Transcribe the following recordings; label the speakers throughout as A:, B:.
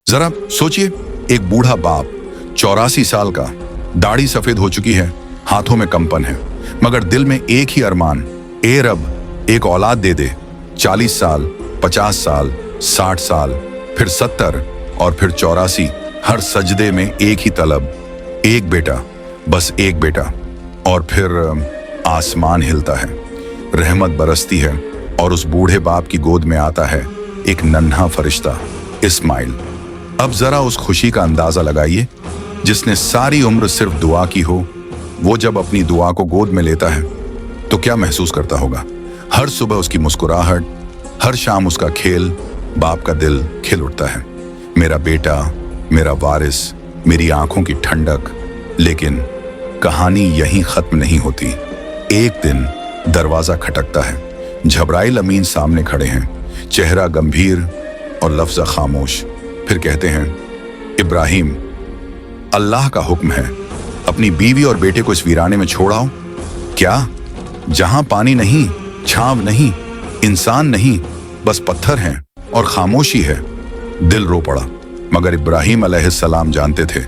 A: जरा सोचिए, एक बूढ़ा बाप 84 साल का, दाढ़ी सफेद हो चुकी है, हाथों में कंपन है, मगर दिल में एक ही अरमान, ए रब एक औलाद दे दे। 40 साल, 50 साल, 60 साल, फिर 70 और फिर 84। हर सजदे में एक ही तलब, एक बेटा, बस एक बेटा। और फिर आसमान हिलता है, रहमत बरसती है और उस बूढ़े बाप की गोद में आता है एक नन्हा फरिश्ता, इस्माइल। अब जरा उस खुशी का अंदाजा लगाइए जिसने सारी उम्र सिर्फ दुआ की हो। वो जब अपनी दुआ को गोद में लेता है तो क्या महसूस करता होगा। हर सुबह उसकी मुस्कुराहट, हर शाम उसका खेल, बाप का दिल खिल उठता है। मेरा बेटा, मेरा वारिस, मेरी आंखों की ठंडक। लेकिन कहानी यहीं खत्म नहीं होती। एक दिन दरवाजा खटकता है। जबराइल अमीन सामने खड़े हैं, चेहरा गंभीर और लफ्ज़ खामोश। फिर कहते हैं, इब्राहिम, अल्लाह का हुक्म है, अपनी बीवी और बेटे को इस वीराने में छोड़ आओ। क्या? जहां पानी नहीं, छांव नहीं, इंसान नहीं, बस पत्थर हैं और खामोशी है। दिल रो पड़ा। मगर इब्राहिम अलैहिस्सलाम जानते थे,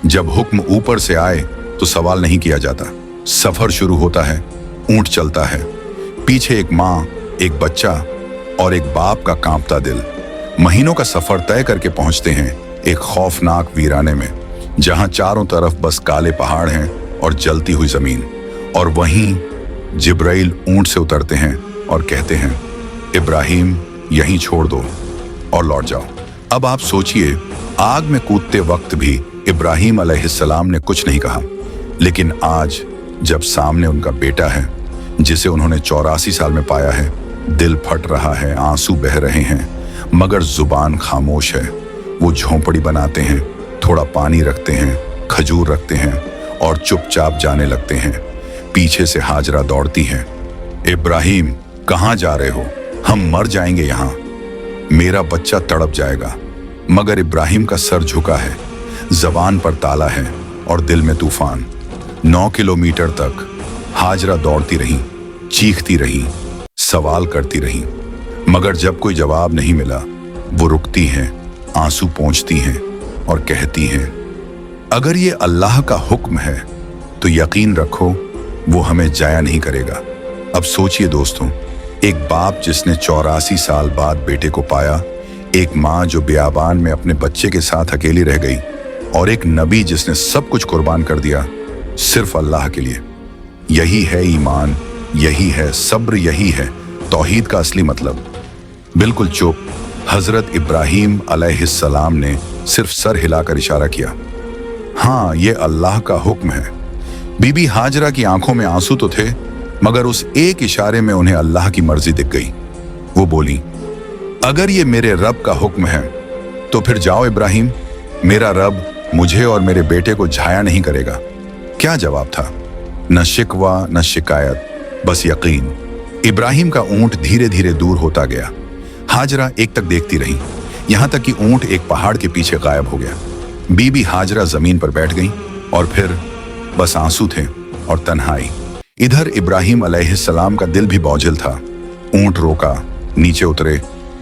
A: जब हुक्म ऊपर से आए तो सवाल नहीं किया जाता। सफर शुरू होता है, ऊंट चलता है, पीछे एक माँ, एक बच्चा और एक बाप का कांपता दिल। महीनों का सफर तय करके पहुंचते हैं एक खौफनाक वीराने में, जहां चारों तरफ बस काले पहाड़ हैं और जलती हुई जमीन। और वहीं जिब्राइल ऊंट से उतरते हैं और कहते हैं, इब्राहिम, यहीं छोड़ दो और लौट जाओ। अब आप सोचिए, आग में कूदते वक्त भी इब्राहिम अलैहिस्सलाम ने कुछ नहीं कहा। लेकिन आज जब सामने उनका बेटा है, जिसे उन्होंने 84 साल में पाया है, दिल फट रहा है, आंसू बह रहे हैं, मगर जुबान खामोश है। वो झोंपड़ी बनाते हैं, थोड़ा पानी रखते हैं, खजूर रखते हैं और चुपचाप जाने लगते हैं। पीछे से हाजरा दौड़ती हैं, इब्राहिम, कहाँ जा रहे हो? हम मर जाएंगे यहाँ, मेरा बच्चा तड़प जाएगा। मगर इब्राहिम का सर झुका है, जबान पर ताला है और दिल में तूफान। 9 किलोमीटर तक हाजरा दौड़ती रही, चीखती रही, सवाल करती रही, मगर जब कोई जवाब नहीं मिला, वो रुकती हैं, आंसू पोंछती हैं और कहती हैं, अगर ये अल्लाह का हुक्म है तो यकीन रखो वो हमें जाया नहीं करेगा। अब सोचिए दोस्तों, एक बाप जिसने 84 साल बाद बेटे को पाया, एक माँ जो बियाबान में अपने बच्चे के साथ अकेली रह गई, और एक नबी जिसने सब कुछ कुर्बान कर दिया सिर्फ अल्लाह के लिए। यही है ईमान, यही है सब्र, यही है तौहीद का असली मतलब। बिल्कुल चुप हजरत इब्राहिम अलैहिस्सलाम ने सिर्फ सर हिलाकर इशारा किया, हाँ, ये अल्लाह का हुक्म है। बीबी हाजरा की आंखों में आंसू तो थे, मगर उस एक इशारे में उन्हें अल्लाह की मर्जी दिख गई। वो बोली, अगर ये मेरे रब का हुक्म है तो फिर जाओ इब्राहिम, मेरा रब मुझे और मेरे बेटे को झाया नहीं करेगा। क्या जवाब था? न शिकवा न शिकायत, बस यकीन। इब्राहिम का ऊंट धीरे धीरे दूर होता गया। हाजरा एक तक देखती रही, यहां तक कि ऊंट एक पहाड़ के पीछे गायब हो गया। बीबी हाजरा जमीन पर बैठ गई और फिर बस आंसू थे और तन्हाई। इधर इब्राहिम अलैहिस्सलाम का दिल भी बोझिल था। ऊंट रोका, नीचे उतरे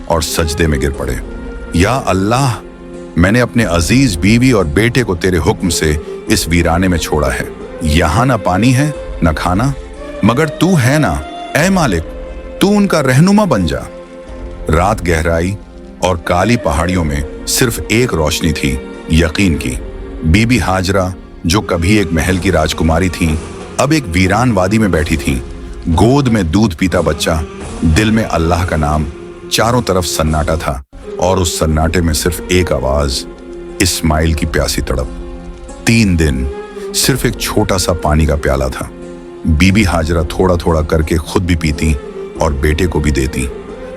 A: और सजदे में गिर पड़े। या अल्लाह, मैंने अपने अजीज बीवी और बेटे को तेरे हुक्म से इस वीराने में छोड़ा है। यहाँ ना पानी है न खाना, मगर तू है ना, ऐ मालिक, तू उनका रहनुमा बन जा। रात गहराई और काली पहाड़ियों में सिर्फ एक रोशनी थी, यकीन की। बीबी हाजरा, जो कभी एक महल की राजकुमारी थी, अब एक वीरान वादी में बैठी थी। गोद में दूध पीता बच्चा, दिल में अल्लाह का नाम, चारों तरफ सन्नाटा था और उस सन्नाटे में सिर्फ एक आवाज, इस्माइल की प्यासी तड़प। 3 दिन सिर्फ एक छोटा सा पानी का प्याला था। बीबी हाजरा थोड़ा थोड़ा करके खुद भी पीती और बेटे को भी देती,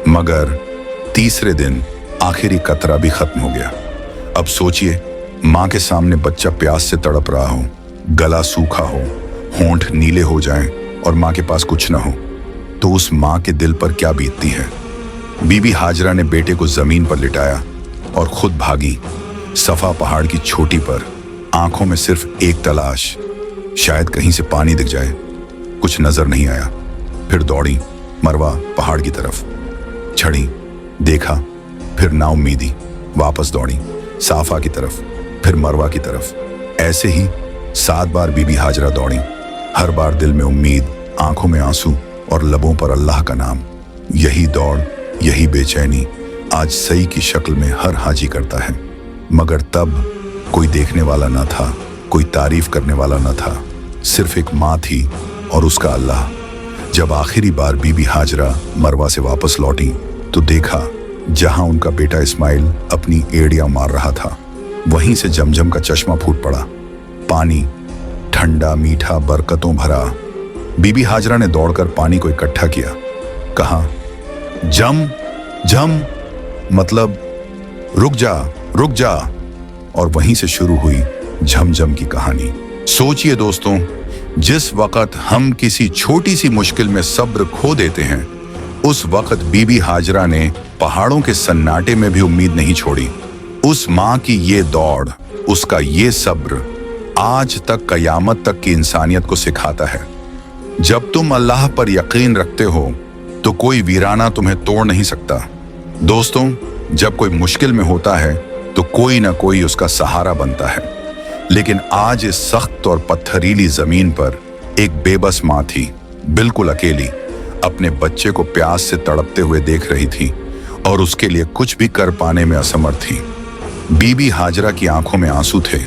A: मगर तीसरे दिन आखिरी कतरा भी खत्म हो गया। अब सोचिए, माँ के सामने बच्चा प्यास से तड़प रहा हो, गला सूखा हो, होंठ नीले हो जाएं और माँ के पास कुछ ना हो, तो उस माँ के दिल पर क्या बीतती है। बीबी हाजरा ने बेटे को जमीन पर लिटाया और खुद भागी सफा पहाड़ की चोटी पर, आंखों में सिर्फ एक तलाश, शायद कहीं से पानी दिख जाए। कुछ नजर नहीं आया। फिर दौड़ी मरवा पहाड़ की तरफ, छड़ी, देखा, फिर नाउम्मीदी वापस दौड़ी। साफा की तरफ, फिर मरवा की तरफ। ऐसे ही 7 बार बीबी हाजरा दौड़ी। हर बार दिल में उम्मीद, आंखों में आंसू और लबों पर अल्लाह का नाम। यही दौड़, यही बेचैनी आज सई की शक्ल में हर हाजी करता है। मगर तब कोई देखने वाला न था, कोई तारीफ करने वाला न था, सिर्फ एक माँ थी और उसका अल्लाह। जब आखिरी बार बीबी हाजरा मरवा से वापस लौटी तो देखा जहां उनका बेटा इस्माइल अपनी एड़ियां मार रहा था, वहीं से जमजम का चश्मा फूट पड़ा। पानी ठंडा, मीठा, बरकतों भरा। बीबी हाजरा ने दौड़कर पानी को इकट्ठा किया, कहा, जम जम, मतलब रुक जा, रुक जा। और वहीं से शुरू हुई झमझम की कहानी। सोचिए दोस्तों, जिस वक्त हम किसी छोटी सी मुश्किल में सब्र खो देते हैं, उस वक्त बीबी हाजरा ने पहाड़ों के सन्नाटे में भी उम्मीद नहीं छोड़ी। उस माँ की ये दौड़, उसका ये सब्र आज तक कयामत तक की इंसानियत को सिखाता है। जब तुम अल्लाह पर यकीन रखते हो तो कोई वीराना तुम्हें तोड़ नहीं सकता। दोस्तों, जब कोई मुश्किल में होता है तो कोई ना कोई उसका सहारा बनता है। लेकिन आज इस सख्त और पत्थरीली जमीन पर एक बेबस माँ थी, बिल्कुल अकेली, अपने बच्चे को प्यास से तड़पते हुए देख रही थी और उसके लिए कुछ भी कर पाने में असमर्थ थी। बीबी हाजरा की आंखों में आंसू थे।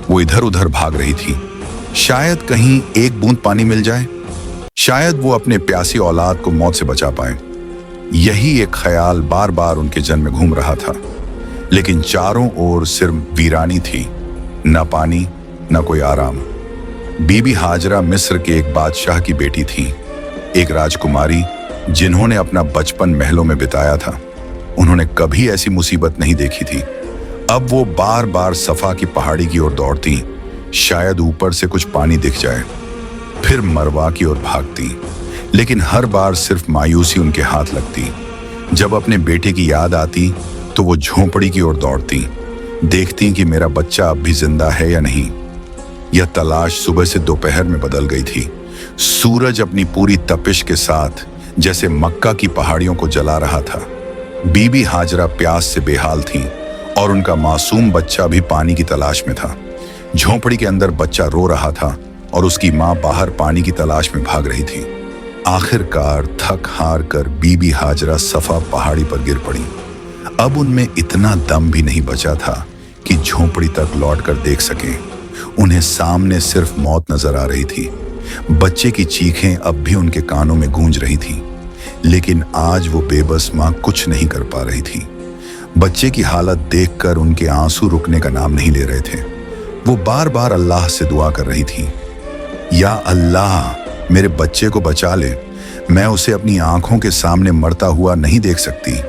A: वो इधर उधर भाग रही थी, शायद कहीं एक बूंद पानी मिल जाए, शायद वो अपने प्यासी औलाद को मौत से बचा पाए। यही एक ख्याल बार बार उनके जन में घूम रहा था। लेकिन चारों ओर सिर्फ वीरानी थी, न पानी, न कोई आराम। बीबी हाजरा मिस्र के एक बादशाह की बेटी थी, एक राजकुमारी जिन्होंने अपना बचपन महलों में बिताया था। उन्होंने कभी ऐसी मुसीबत नहीं देखी थी। अब वो बार बार सफा की पहाड़ी की ओर दौड़ती, शायद ऊपर से कुछ पानी दिख जाए, फिर मरवा की ओर भागती। लेकिन हर बार सिर्फ मायूसी उनके हाथ लगती। जब अपने बेटे की याद आती तो वो झोंपड़ी की ओर दौड़ती, देखती कि मेरा बच्चा अब भी जिंदा है या नहीं। यह तलाश सुबह से दोपहर में बदल गई थी। सूरज अपनी पूरी तपिश के साथ जैसे मक्का की पहाड़ियों को जला रहा था। बीबी हाजरा प्यास से बेहाल थी और उनका मासूम बच्चा भी पानी की तलाश में था। झोंपड़ी के अंदर बच्चा रो रहा था और उसकी माँ बाहर पानी की तलाश में भाग रही थी। आखिरकार थक हार कर बीबी हाजरा सफा पहाड़ी पर गिर पड़ी। अब उनमें इतना दम भी नहीं बचा था कि झोंपड़ी तक लौटकर देख सकें। उन्हें सामने सिर्फ मौत नजर आ रही थी। बच्चे की चीखें अब भी उनके कानों में गूंज रही थीं। लेकिन आज वो बेबस माँ कुछ नहीं कर पा रही थी। बच्चे की हालत देखकर उनके आंसू रुकने का नाम नहीं ले रहे थे। वो बार बार अल्लाह से दुआ कर रही थी, या अल्लाह, मेरे बच्चे को बचा ले। मैं उसे अपनी आंखों के सामने मरता हुआ नहीं देख सकती।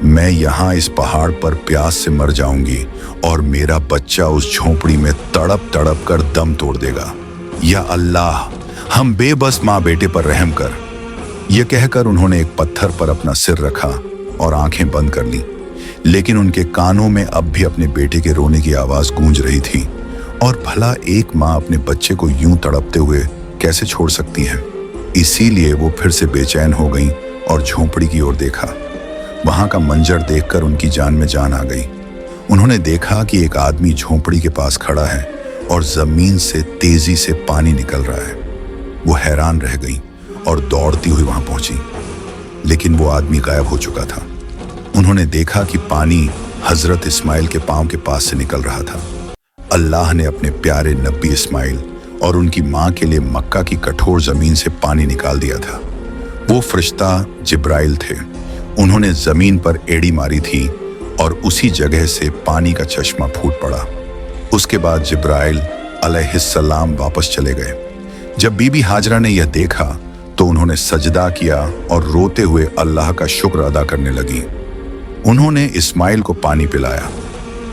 A: मैं यहाँ इस पहाड़ पर प्यास से मर जाऊंगी और मेरा बच्चा उस झोंपड़ी में तड़प तड़प कर दम तोड़ देगा। या अल्लाह, हम बेबस माँ बेटे पर रहम कर। यह कहकर उन्होंने एक पत्थर पर अपना सिर रखा और आंखें बंद कर ली। लेकिन उनके कानों में अब भी अपने बेटे के रोने की आवाज गूंज रही थी। और भला एक माँ अपने बच्चे को यूं तड़पते हुए कैसे छोड़ सकती है। इसीलिए वो फिर से बेचैन हो गई और झोंपड़ी की ओर देखा। वहां का मंजर देखकर उनकी जान में जान आ गई। उन्होंने देखा कि एक आदमी झोंपड़ी के पास खड़ा है और जमीन से तेजी से पानी निकल रहा है। वो हैरान रह गई और दौड़ती हुई वहां पहुंची, लेकिन वो आदमी गायब हो चुका था। उन्होंने देखा कि पानी हजरत इस्माइल के पांव के पास से निकल रहा था। अल्लाह ने अपने प्यारे नबी इस्माइल और उनकी माँ के लिए मक्का की कठोर जमीन से पानी निकाल दिया था। वो फरिश्ता जिब्राइल थे। उन्होंने जमीन पर एड़ी मारी थी और उसी जगह से पानी का चश्मा फूट पड़ा। उसके बाद जिब्राइल अलैहिस्सलाम वापस चले गए। जब बीबी हाजरा ने यह देखा तो उन्होंने सजदा किया और रोते हुए अल्लाह का शुक्र अदा करने लगी। उन्होंने इस्माइल को पानी पिलाया।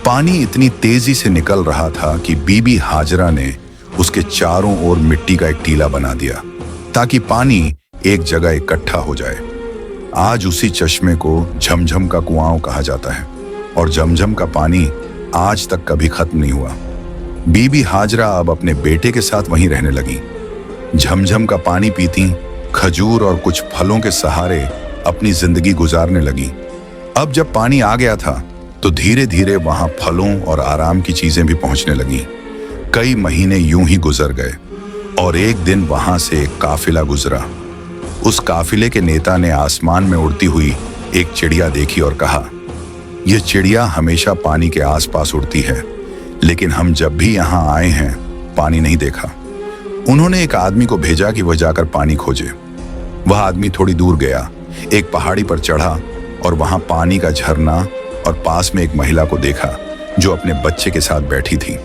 A: पानी इतनी तेजी से निकल रहा था कि बीबी हाजरा ने उसके चारों ओर मिट्टी का एक टीला बना दिया ताकि पानी एक जगह इकट्ठा हो जाए। आज उसी चश्मे को झमझम का कुआं कहा जाता है और झमझम का पानी आज तक कभी खत्म नहीं हुआ। बीबी हाजरा अब अपने बेटे के साथ वहीं रहने लगी। झमझम का पानी पीती, खजूर और कुछ फलों के सहारे अपनी जिंदगी गुजारने लगी। अब जब पानी आ गया था तो धीरे धीरे वहां फलों और आराम की चीजें भी पहुंचने लगीं। कई महीने यूं ही गुजर गए और एक दिन वहां से एक काफिला गुजरा। उस काफिले के नेता ने आसमान में उड़ती हुई एक चिड़िया देखी और कहा, यह चिड़िया हमेशा पानी के आसपास उड़ती है, लेकिन हम जब भी यहाँ आए हैं पानी नहीं देखा। उन्होंने एक आदमी को भेजा कि वह जाकर पानी खोजे। वह आदमी थोड़ी दूर गया, एक पहाड़ी पर चढ़ा और वहां पानी का झरना और पास में एक महिला को देखा जो अपने बच्चे के साथ बैठी थी।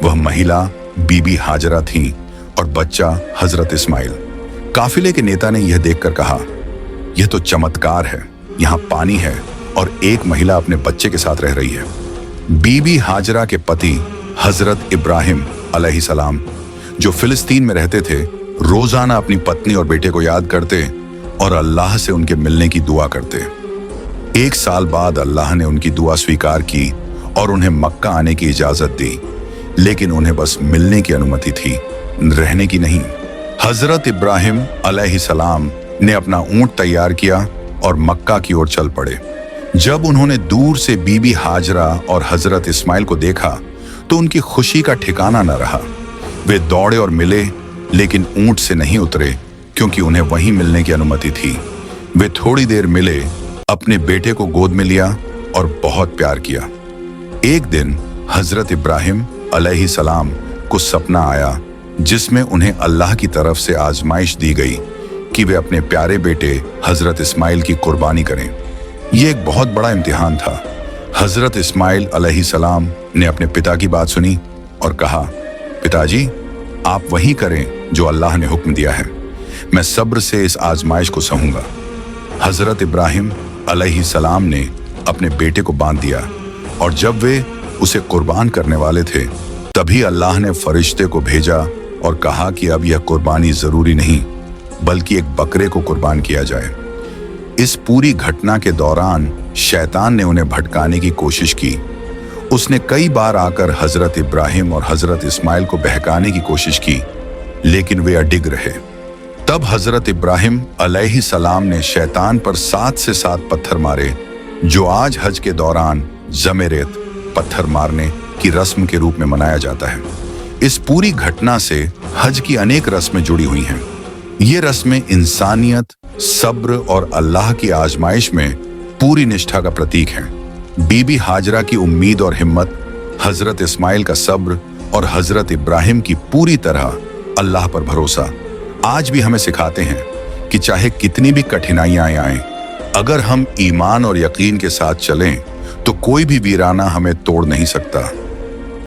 A: वह महिला बीबी हाजरा थी और बच्चा हजरत इस्माइल। काफिले के नेता ने यह देखकर कहा, यह तो चमत्कार है, यहाँ पानी है और एक महिला अपने बच्चे के साथ रह रही है। बीबी हाजरा के पति हजरत इब्राहिम अलैहिस्सलाम जो फिलिस्तीन में रहते थे, रोजाना अपनी पत्नी और बेटे को याद करते और अल्लाह से उनके मिलने की दुआ करते। एक साल बाद अल्लाह ने उनकी दुआ स्वीकार की और उन्हें मक्का आने की इजाजत दी, लेकिन उन्हें बस मिलने की अनुमति थी, रहने की नहीं। हजरत इब्राहिम अलैहिस्सलाम ने अपना ऊंट तैयार किया और मक्का की ओर चल पड़े। जब उन्होंने दूर से बीबी हाजरा और हजरत इस्माइल को देखा तो उनकी खुशी का ठिकाना न रहा। वे दौड़े और मिले, लेकिन ऊंट से नहीं उतरे क्योंकि उन्हें वहीं मिलने की अनुमति थी। वे थोड़ी देर मिले, अपने बेटे को गोद में लिया और बहुत प्यार किया। एक दिन हजरत इब्राहिम अलैहिस्सलाम को सपना आया जिसमें उन्हें अल्लाह की तरफ से आजमाइश दी गई कि वे अपने प्यारे बेटे हजरत इस्माइल की कुर्बानी करें। यह एक बहुत बड़ा इम्तिहान था। हजरत इस्माइल अलैहिस्सलाम ने अपने पिता की बात सुनी और कहा, पिताजी, आप वही करें जो अल्लाह ने हुक्म दिया है, मैं सब्र से इस आजमाइश को सहूंगा। हजरत इब्राहिम अलैहिस्सलाम ने अपने बेटे को बांध दिया और जब वे उसे कुर्बान करने वाले थे तभी अल्लाह ने फरिश्ते को भेजा और कहा कि अब यह कुर्बानी जरूरी नहीं बल्कि एक बकरे को कुर्बान किया जाए। इस पूरी घटना के दौरान शैतान ने उन्हें भटकाने की कोशिश की। उसने कई बार आकर हजरत इब्राहिम और हजरत इस्माइल को बहकाने की कोशिश की, लेकिन वे अडिग रहे। तब हजरत इब्राहिम अलैहिस्सलाम ने शैतान पर 7 से 7 पत्थर मारे, जो आज हज के दौरान जमेरेत पत्थर मारने की रस्म के रूप में मनाया जाता है। इस पूरी घटना से हज की अनेक रस्में जुड़ी हुई हैं। ये रस्में इंसानियत, सब्र और अल्लाह की आजमाइश में पूरी निष्ठा का प्रतीक हैं। बीबी हाजरा की उम्मीद और हिम्मत, हजरत इस्माइल का सब्र और हजरत इब्राहिम की पूरी तरह अल्लाह पर भरोसा आज भी हमें सिखाते हैं कि चाहे कितनी भी कठिनाइयां आएं, अगर हम ईमान और यकीन के साथ चलें तो कोई भी वीराना हमें तोड़ नहीं सकता।